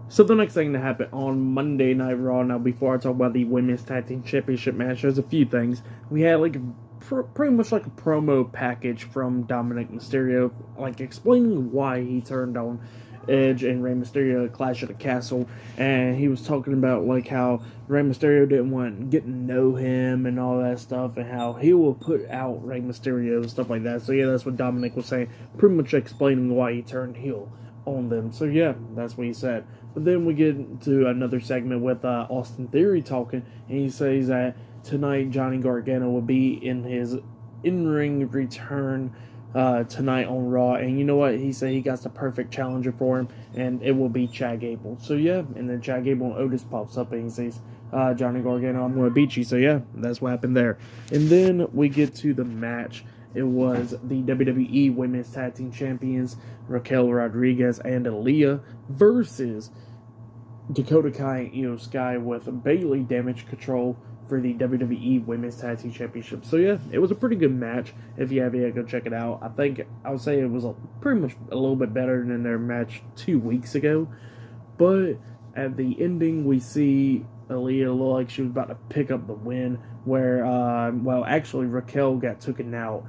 So the next thing that happened on Monday Night Raw, now before I talk about the Women's Tag Team Championship match, there's a few things. We had like pretty much like a promo package from Dominic Mysterio, like explaining why he turned on Edge and Rey Mysterio at Clash at the Castle, and he was talking about like how Rey Mysterio didn't want to get to know him and all that stuff, and how he will put out Rey Mysterio and stuff like that. So yeah, that's what Dominic was saying, pretty much explaining why he turned heel on them. So yeah, that's what he said. But then we get to another segment with Austin Theory talking, and he says that tonight Johnny Gargano will be in his in-ring return tonight on Raw, and you know what? He said he got the perfect challenger for him, and it will be Chad Gable. So yeah, and then Chad Gable and Otis pops up, and he says, Johnny Gargano, I'm going to beat you. So yeah, that's what happened there. And then we get to the match. It was the WWE Women's Tag Team Champions, Raquel Rodriguez and Aliyah, versus Dakota Kai and Io Sky with Bayley Damage Control for the WWE Women's Tag Team Championship. So yeah, it was a pretty good match. If you have it, go check it out. I would say it was pretty much a little bit better than their match 2 weeks ago. But at the ending, we see Aliyah look like she was about to pick up the win, where, actually Raquel got taken out,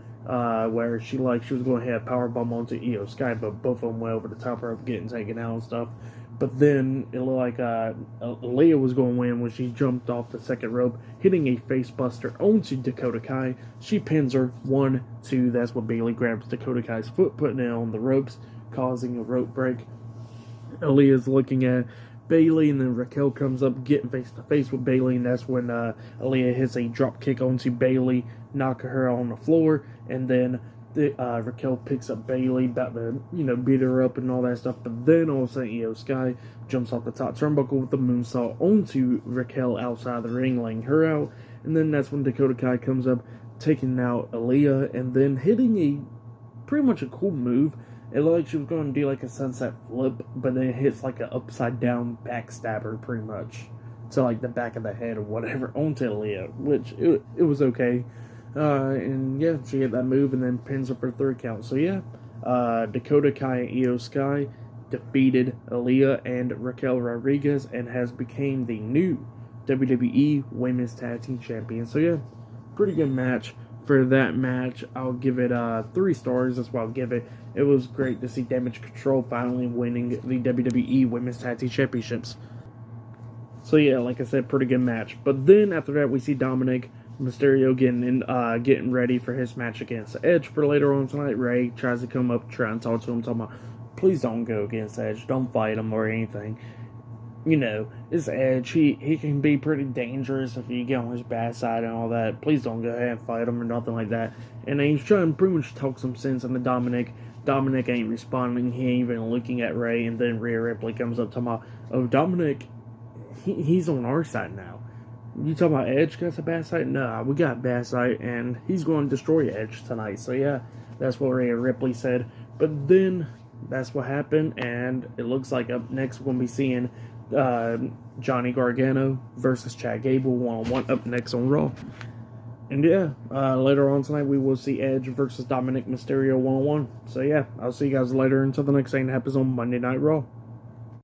where she was going to hit a powerbomb onto Io Sky, but both of them went over the top rope getting taken out and stuff. But then it looked like Aliyah was going to win when she jumped off the second rope, hitting a face buster onto Dakota Kai. She pins her 1, 2. That's what Bayley grabs Dakota Kai's foot, putting it on the ropes, causing a rope break. Aliyah's looking at Bayley, and then Raquel comes up, getting face to face with Bayley, and that's when Aliyah hits a drop kick onto Bayley, knocking her on the floor, and then Raquel picks up Bayley, about to, beat her up and all that stuff. But then all of a sudden, Io Sky jumps off the top turnbuckle with the moonsault onto Raquel outside the ring, laying her out. And then that's when Dakota Kai comes up, taking out Aliyah, and then hitting pretty much a cool move. It looked like she was going to do like a sunset flip, but then it hits like an upside down backstabber, pretty much, to like the back of the head or whatever, onto Aliyah, which it was okay. And yeah, she hit that move and then pins her for 3 count. So yeah, Dakota Kai and Io Sky defeated Aliyah and Raquel Rodriguez and has become the new WWE Women's Tag Team Champion. So yeah, pretty good match. For that match, I'll give it 3 stars. That's what I'll give it. It was great to see Damage Control finally winning the WWE Women's Tag Team Championships. So yeah, like I said, pretty good match. But then after that, we see Dominic Mysterio getting ready for his match against Edge for later on tonight. Rey tries to come up, try and talk to him, talking about, please don't go against Edge, don't fight him or anything. It's Edge. He can be pretty dangerous if you get on his bad side and all that. Please don't go ahead and fight him or nothing like that. And he's trying to pretty much talk some sense into Dominic. Dominic ain't responding. He ain't even looking at Rey. And then Rhea Ripley comes up talking about, oh, Dominic, he's on our side now. You talking about Edge got a bad side? Nah, we got bad side, and he's going to destroy Edge tonight. So yeah, that's what Rhea Ripley said. But then that's what happened, and it looks like up next we're going to be seeing Johnny Gargano versus Chad Gable 1-on-1 up next on Raw. And yeah, later on tonight we will see Edge versus Dominic Mysterio 1-on-1. So yeah, I'll see you guys later until the next thing that happens on Monday Night Raw.